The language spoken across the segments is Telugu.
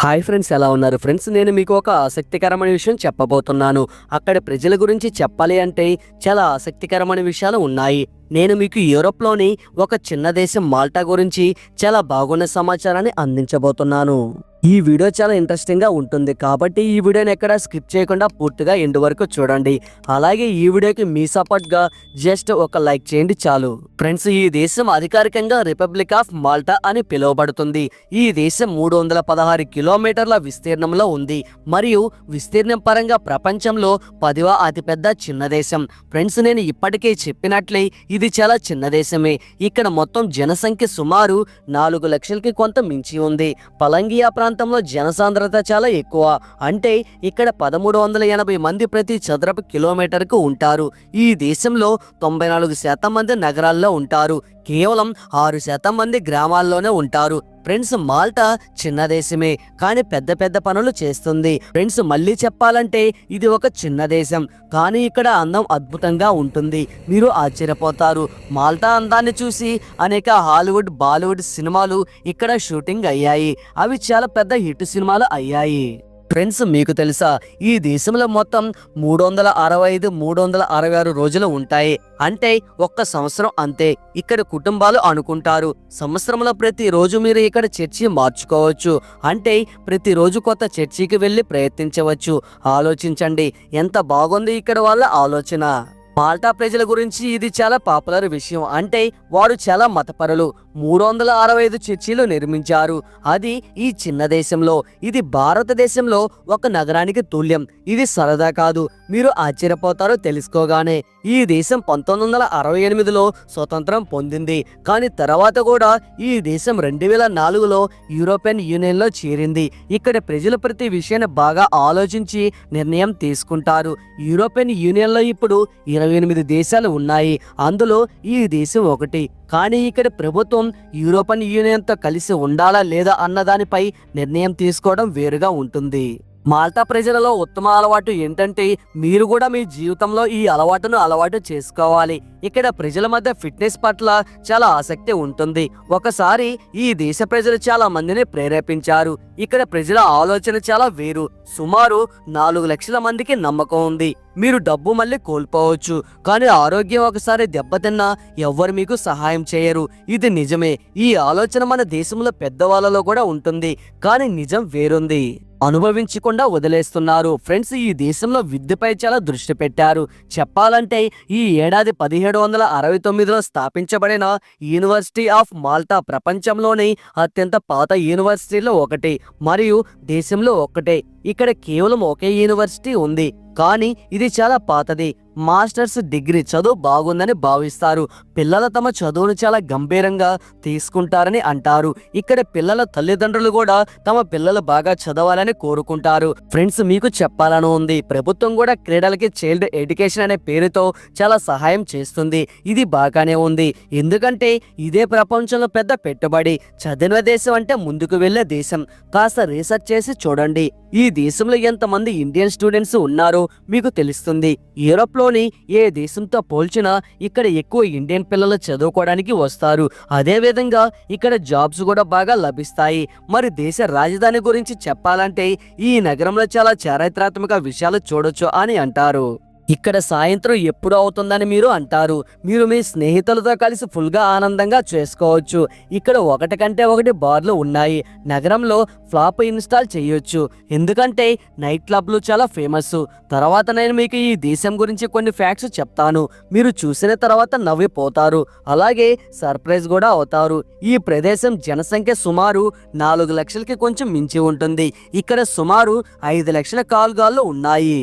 హాయ్ ఫ్రెండ్స్, ఎలా ఉన్నారు ఫ్రెండ్స్? నేను మీకు ఒక ఆసక్తికరమైన విషయం చెప్పబోతున్నాను. అక్కడ ప్రజల గురించి చెప్పాలి అంటే చాలా ఆసక్తికరమైన విషయాలు ఉన్నాయి. నేను మీకు యూరోప్లోని ఒక చిన్న దేశం మాల్టా గురించి చాలా బాగున్న సమాచారాన్ని అందించబోతున్నాను. ఈ వీడియో చాలా ఇంట్రెస్టింగ్ గా ఉంటుంది కాబట్టి ఈ వీడియోని ఎక్కడ స్కిప్ చేయకుండా పూర్తిగా ఎండ్ వరకు చూడండి. అలాగే ఈ వీడియోకి మీ సపోర్ట్ గా జస్ట్ ఒక లైక్ చేయండి చాలు. ఫ్రెండ్స్, ఈ దేశం అధికారికంగా రిపబ్లిక్ ఆఫ్ మాల్టా అని పిలువబడుతుంది. ఈ దేశం 316 కిలోమీటర్ల విస్తీర్ణంలో ఉంది మరియు విస్తీర్ణం పరంగా ప్రపంచంలో 10వ అతిపెద్ద చిన్న దేశం. ఫ్రెండ్స్, నేను ఇప్పటికే చెప్పినట్లే ఇది చాలా చిన్న దేశమే. ఇక్కడ మొత్తం జనసంఖ్య సుమారు 4 లక్షలకి కొంత మించి ఉంది. పలంగియా ప్రాంతంలో జనసాంద్రత చాలా ఎక్కువ. అంటే ఇక్కడ 1380 మంది ప్రతి చదరపు కిలోమీటర్కు ఉంటారు. ఈ దేశంలో 94% మంది నగరాల్లో ఉంటారు. కేవలం 6% మంది గ్రామాల్లోనే ఉంటారు. ఫ్రెండ్స్, మాల్టా చిన్న దేశమే కానీ పెద్ద పెద్ద పనులు చేస్తుంది. ఫ్రెండ్స్, మళ్ళీ చెప్పాలంటే ఇది ఒక చిన్న దేశం కానీ ఇక్కడ అందం అద్భుతంగా ఉంటుంది. మీరు ఆశ్చర్యపోతారు. మాల్టా అందాన్ని చూసి అనేక హాలీవుడ్, బాలీవుడ్ సినిమాలు ఇక్కడ షూటింగ్ అయ్యాయి. అవి చాలా పెద్ద హిట్ సినిమాలు అయ్యాయి. ఫ్రెండ్స్, మీకు తెలుసా ఈ దేశంలో మొత్తం 365 రోజులు ఉంటాయి. అంటే ఒక్క సంవత్సరం అంతే. ఇక్కడ కుటుంబాలు అనుకుంటారు సంవత్సరంలో ప్రతి రోజు మీరు ఇక్కడ చర్చి మార్చుకోవచ్చు. అంటే ప్రతిరోజు కొత్త చర్చికి వెళ్ళి ప్రయత్నించవచ్చు. ఆలోచించండి, ఎంత బాగుంది ఇక్కడ వాళ్ళ ఆలోచన. మాల్టా ప్రజల గురించి ఇది చాలా పాపులర్ విషయం. అంటే వారు చాలా మతపరులు. 365 చర్చిలు నిర్మించారు. అది ఈ చిన్న దేశంలో. ఇది భారతదేశంలో ఒక నగరానికి తుల్యం. ఇది సరదా కాదు, మీరు ఆశ్చర్యపోతారో తెలుసుకోగానే. ఈ దేశం 1968లో స్వతంత్రం పొందింది. కానీ తర్వాత కూడా ఈ దేశం 2004లో యూరోపియన్ యూనియన్లో చేరింది. ఇక్కడ ప్రజలు ప్రతి విషయాన్ని బాగా ఆలోచించి నిర్ణయం తీసుకుంటారు. యూరోపియన్ యూనియన్లో ఇప్పుడు 28 దేశాలు ఉన్నాయి. అందులో ఈ దేశం ఒకటి. కానీ ఇక్కడ ప్రభుత్వం యూరోపియన్ యూనియన్తో కలిసి ఉండాలా లేదా అన్నదానిపై నిర్ణయం తీసుకోవడం వేరుగా ఉంటుంది. మాల్టా ప్రజలలో ఉత్తమ అలవాటు ఏంటంటే మీరు కూడా మీ జీవితంలో ఈ అలవాటును అలవాటు చేసుకోవాలి. ఇక్కడ ప్రజల మధ్య ఫిట్నెస్ పట్ల చాలా ఆసక్తి ఉంటుంది. ఒకసారి ఈ దేశ ప్రజలు చాలా మందిని ప్రేరేపించారు. ఇక్కడ ప్రజల ఆలోచన చాలా వేరు. సుమారు 4 లక్షల మందికి నమ్మకం ఉంది మీరు డబ్బు మళ్ళీ కోల్పోవచ్చు, కానీ ఆరోగ్యం ఒకసారి దెబ్బతిన్నా ఎవ్వరు మీకు సహాయం చేయరు. ఇది నిజమే. ఈ ఆలోచన మన దేశంలో పెద్దవాళ్ళలో కూడా ఉంటుంది, కానీ నిజం వేరుంది. అనుభవించకుండా వదిలేస్తున్నారు. ఫ్రెండ్స్, ఈ దేశంలో విద్యపై చాలా దృష్టి పెట్టారు. చెప్పాలంటే ఈ ఏడాది 1769లో స్థాపించబడిన యూనివర్సిటీ ఆఫ్ మాల్టా ప్రపంచంలోని అత్యంత పాత యూనివర్సిటీలో ఒకటి మరియు దేశంలో ఒక్కటే. ఇక్కడ కేవలం ఒకే యూనివర్సిటీ ఉంది, కానీ ఇది చాలా పాతది. మాస్టర్స్ డిగ్రీ చదువు బాగుందని భావిస్తారు. పిల్లలు తమ చదువును చాలా గంభీరంగా తీసుకుంటారని అంటారు. ఇక్కడ పిల్లల తల్లిదండ్రులు కూడా తమ పిల్లలు బాగా చదవాలని కోరుకుంటారు. ఫ్రెండ్స్, మీకు చెప్పాలని ఉంది, ప్రభుత్వం కూడా క్రీడలకి చైల్డ్ ఎడ్యుకేషన్ అనే పేరుతో చాలా సహాయం చేస్తుంది. ఇది బాగానే ఉంది, ఎందుకంటే ఇదే ప్రపంచంలో పెద్ద పెట్టుబడి. చదివిన దేశం అంటే ముందుకు వెళ్లే దేశం. కాస్త రీసెర్చ్ చేసి చూడండి. ఈ దేశంలో ఎంతమంది ఇండియన్ స్టూడెంట్స్ ఉన్నారో మీకు తెలుస్తుంది. యూరోప్లోని ఏ దేశంతో పోల్చినా ఇక్కడ ఎక్కువ ఇండియన్ పిల్లలు చదువుకోవడానికి వస్తారు. అదే విధంగా ఇక్కడ జాబ్స్ కూడా బాగా లభిస్తాయి. మరి దేశ రాజధాని గురించి చెప్పాలంటే ఈ నగరంలో చాలా చారిత్రాత్మక విషయాలు చూడొచ్చు అని అంటారు. ఇక్కడ సాయంత్రం ఎప్పుడు అవుతుందని మీరు అంటారు. మీరు మీ స్నేహితులతో కలిసి ఫుల్గా ఆనందంగా చేసుకోవచ్చు. ఇక్కడ ఒకటి కంటే ఒకటి బార్లు ఉన్నాయి. నగరంలో ఫ్లాప్ ఇన్స్టాల్ చేయొచ్చు, ఎందుకంటే నైట్ క్లబ్లు చాలా ఫేమస్. తర్వాత నేను మీకు ఈ దేశం గురించి కొన్ని ఫ్యాక్ట్స్ చెప్తాను. మీరు చూసిన తర్వాత నవ్విపోతారు, అలాగే సర్ప్రైజ్ కూడా అవుతారు. ఈ ప్రదేశం జనసంఖ్య సుమారు 4 లక్షలకి కొంచెం మించి ఉంటుంది. ఇక్కడ సుమారు 5 లక్షల కాల్గాళ్ళు ఉన్నాయి.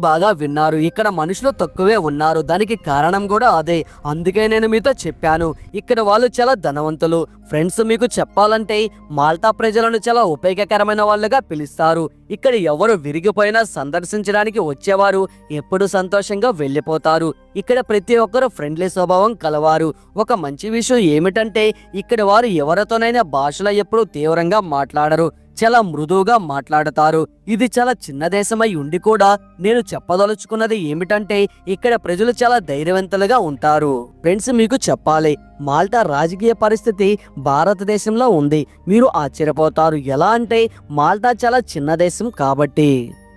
బాగా విన్నారు. ఇక్కడ మనుషులు తక్కువే ఉన్నారు. దానికి కారణం కూడా అదే. అందుకే నేను మీతో చెప్పాను, ఇక్కడ వాళ్ళు చాలా ధనవంతులు. ఫ్రెండ్స్, మీకు చెప్పాలంటే మాల్టా ప్రజలను చాలా ఉపయోగకరమైన వాళ్ళుగా పిలుస్తారు. ఇక్కడ ఎవరు విరిగిపోయినా సందర్శించడానికి వచ్చేవారు ఎప్పుడు సంతోషంగా వెళ్ళిపోతారు. ఇక్కడ ప్రతి ఒక్కరు ఫ్రెండ్లీ స్వభావం కలవారు. ఒక మంచి విషయం ఏమిటంటే ఇక్కడ వారు ఎవరితోనైనా భాషలో ఎప్పుడు తీవ్రంగా మాట్లాడరు. చాలా మృదువుగా మాట్లాడతారు. ఇది చాలా చిన్న దేశమై ఉండి కూడా నేను చెప్పదలుచుకున్నది ఏమిటంటే ఇక్కడ ప్రజలు చాలా ధైర్యవంతులుగా ఉంటారు. ఫ్రెండ్స్, మీకు చెప్పాలి, మాల్టా రాజకీయ పరిస్థితి భారతదేశంలో ఉంది. మీరు ఆశ్చర్యపోతారు. ఎలా అంటే మాల్టా చాలా చిన్న దేశం కాబట్టి.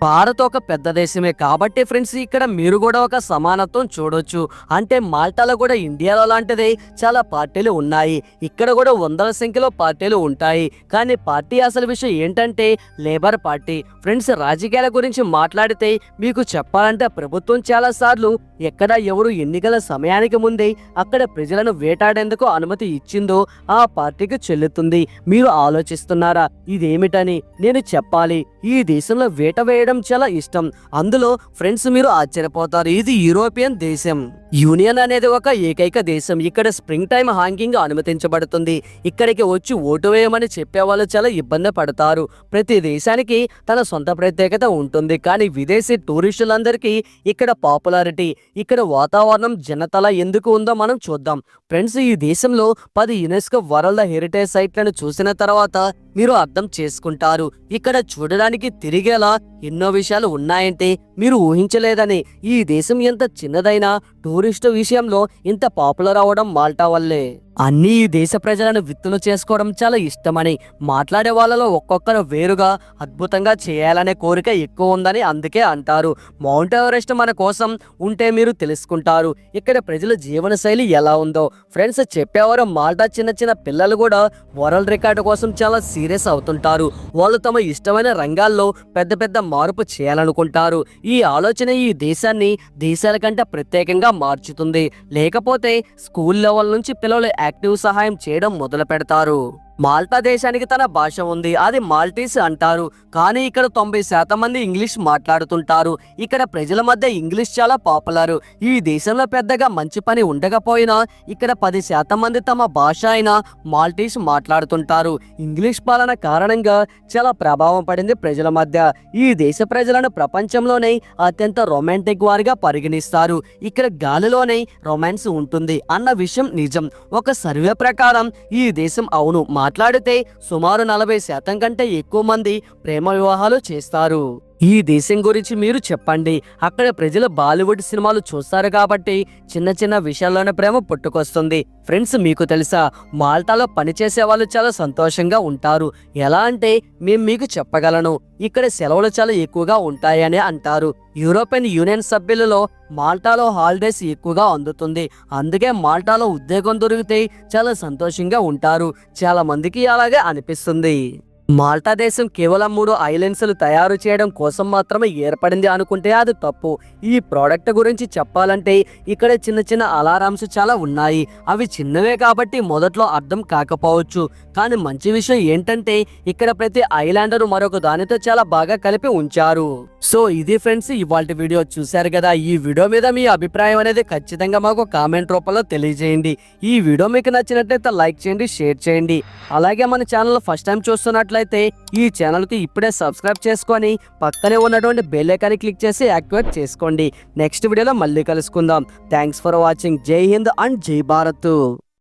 భారత్ ఒక పెద్ద దేశమే కాబట్టి ఫ్రెండ్స్, ఇక్కడ మీరు కూడా ఒక సమానత్వం చూడొచ్చు. అంటే మాల్టాలో కూడా ఇండియాలో లాంటిదే చాలా పార్టీలు ఉన్నాయి. ఇక్కడ కూడా వందల సంఖ్యలో పార్టీలు ఉంటాయి. కానీ పార్టీ అసలు విషయం ఏంటంటే లేబర్ పార్టీ. ఫ్రెండ్స్, రాజకీయాల గురించి మాట్లాడితే మీకు చెప్పాలంటే ప్రభుత్వం చాలా సార్లు ఎక్కడ ఎవరు ఎన్నికల సమయానికి ముందే అక్కడ ప్రజలను వేటాడేందుకు అనుమతి ఇచ్చిందో ఆ పార్టీకి చెల్లుతుంది. మీరు ఆలోచిస్తున్నారా ఇదేమిటని? నేను చెప్పాలి, ఈ దేశంలో వేట వేయడం చాలా ఇష్టం. అందులో ఫ్రెండ్స్ మీరు ఆశ్చర్యపోతారు, ఇది యూరోపియన్ దేశం. యూనియన్ అనేది ఒక ఏకైక దేశం. ఇక్కడ స్ప్రింగ్ టైం హాంగింగ్ అనుమతించబడుతుంది. ఇక్కడికి వచ్చి ఓటు వేయమని చెప్పేవాళ్ళు చాలా ఇబ్బంది పడతారు. ప్రతి దేశానికి తన సొంత ప్రత్యేకత ఉంటుంది. కానీ విదేశీ టూరిస్టులందరికీ ఇక్కడ పాపులారిటీ, ఇక్కడ వాతావరణం జనతల ఎందుకు ఉందో మనం చూద్దాం. ఫ్రెండ్స్, ఈ దేశంలో 10 యునెస్కో వరల్డ్ హెరిటేజ్ సైట్లను చూసిన తర్వాత మీరు అర్థం చేసుకుంటారు ఇక్కడ చూడడానికి తిరిగేలా ఎన్నో విషయాలు ఉన్నాయంటే మీరు ఊహించలేదని. ఈ దేశం ఎంత చిన్నదైనా టూరిస్టు విషయంలో ఇంత పాపులర్ అవడం మాల్టా వల్లే. అన్ని ఈ దేశ ప్రజలను విత్తులు చేసుకోవడం చాలా ఇష్టమని, మాట్లాడే వాళ్ళలో ఒక్కొక్కరు వేరుగా అద్భుతంగా చేయాలనే కోరిక ఎక్కువ ఉందని అందుకే అంటారు. మౌంట్ ఎవరెస్ట్ మన కోసం ఉంటే మీరు తెలుసుకుంటారు ఇక్కడ ప్రజల జీవన శైలి ఎలా ఉందో. ఫ్రెండ్స్, చెప్పేవారు మాల్టా చిన్న చిన్న పిల్లలు కూడా వరల్డ్ రికార్డు కోసం చాలా సీరియస్ అవుతుంటారు. వాళ్ళు తమ ఇష్టమైన రంగాల్లో పెద్ద పెద్ద మార్పు చేయాలనుకుంటారు. ఈ ఆలోచన ఈ దేశాన్ని దేశాల కంటే ప్రత్యేకంగా మార్చుతుంది. లేకపోతే స్కూల్ లెవెల్ నుంచి పిల్లలు యాక్టివ్ సహాయం చేయడం మొదలు పెడతారు. మాల్టా దేశానికి తన భాష ఉంది, అది మాల్టీస్ అంటారు. కానీ ఇక్కడ 90% మంది ఇంగ్లీష్ మాట్లాడుతుంటారు. ఇక్కడ ప్రజల మధ్య ఇంగ్లీష్ చాలా పాపులర్. ఈ దేశంలో పెద్దగా మంచి పని ఉండకపోయినా ఇక్కడ 10% మంది తమ భాష అయిన మాల్టీస్ మాట్లాడుతుంటారు. ఇంగ్లీష్ పాలన కారణంగా చాలా ప్రభావం పడింది ప్రజల మధ్య. ఈ దేశ ప్రజలను ప్రపంచంలోనే అత్యంత రొమాంటిక్ వారిగా పరిగణిస్తారు. ఇక్కడ గాలిలోనే రొమాన్స్ ఉంటుంది అన్న విషయం నిజం. ఒక సర్వే ప్రకారం ఈ దేశం అవును మాట్లాడితే సుమారు 40% కంటే ఎక్కువ మంది ప్రేమ వివాహాలు చేస్తారు. ఈ దేశం గురించి మీరు చెప్పండి. అక్కడ ప్రజలు బాలీవుడ్ సినిమాలు చూస్తారు కాబట్టి చిన్న చిన్న విషయాల్లోనే ప్రేమ పుట్టుకొస్తుంది. ఫ్రెండ్స్, మీకు తెలుసా మాల్టాలో పనిచేసే వాళ్ళు చాలా సంతోషంగా ఉంటారు. ఎలా అంటే మేము మీకు చెప్పగలను, ఇక్కడ సెలవులు చాలా ఎక్కువగా ఉంటాయని అంటారు. యూరోపియన్ యూనియన్ సభ్యులలో మాల్టాలో హాలిడేస్ ఎక్కువగా అందుతుంది. అందుకే మాల్టాలో ఉద్యోగం దొరికితే చాలా సంతోషంగా ఉంటారు. చాలా మందికి అలాగే అనిపిస్తుంది. మాల్టా దేశం కేవలం 3 ఐలాండ్స్లు తయారు చేయడం కోసం మాత్రమే ఏర్పడింది అనుకుంటే అది తప్పు. ఈ ప్రోడక్ట్ గురించి చెప్పాలంటే ఇక్కడ చిన్న చిన్న అలారామ్స్ చాలా ఉన్నాయి. అవి చిన్నవే కాబట్టి మొదట్లో అర్థం కాకపోవచ్చు. కానీ మంచి విషయం ఏంటంటే ఇక్కడ ప్రతి ఐలాండర్ మరొక దానితో చాలా బాగా కలిపి ఉంచారు. సో ఇది ఫ్రెండ్స్ ఇవాల్టి వీడియో. చూశారు కదా, ఈ వీడియో మీద మీ అభిప్రాయం అనేది ఖచ్చితంగా మాకు కామెంట్ రూపంలో తెలియజేయండి. ఈ వీడియో మీకు నచ్చినట్లయితే లైక్ చేయండి, షేర్ చేయండి. అలాగే మన ఛానల్ ఫస్ట్ టైం చూస్తున్నట్లయితే ఈ ఛానల్ కి ఇప్పుడే సబ్స్క్రైబ్ చేసుకొని పక్కనే ఉన్నటువంటి బెల్ ఐకాన్ క్లిక్ చేసి యాక్టివేట్ చేసుకోండి. నెక్స్ట్ వీడియోలో మళ్ళీ కలుసుకుందాం. Thanks for watching. జై హింద్ అండ్ జై భారత్.